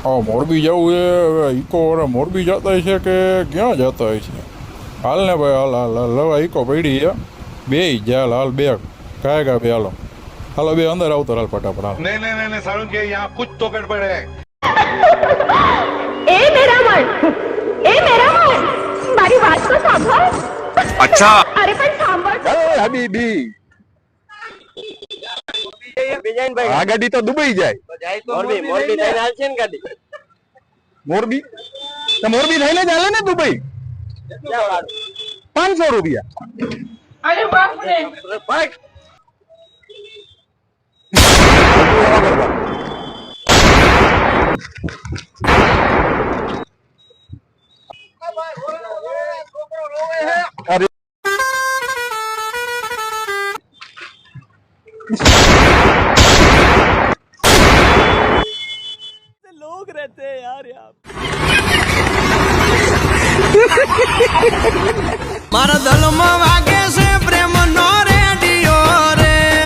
મોરબી જવું એ હવે ઇકો વાળા મોરબી જતા છે કે ક્યાં જતા હોય છે? હાલ ને ભાઈ, હાલ હાલ હાલ હવે ઇકો પડી છે, બે જ હાલ બે કાંઈ બે હાલો હાલો બે અંદર આવતો હાલ ફટાફટ હાલ. नहीं नहीं नहीं सारुण के यहाँ कुछ तो गड़बड़ है. ए मेरा मन મારી વાત તો સાંભળ. अच्छा. અરે પણ સાંભળ તો. હબીબી આ ગાડી તો દુબઈ જાય. મોરબી થઈને હાલશે ને ગાડી. મોરબી તો મોરબી થઈને જ હાલે ને દુબઈ. 500 રૂપિયા. અરે બાપ રે. અરે लोग रहते हैं यार यहाँ मारा दल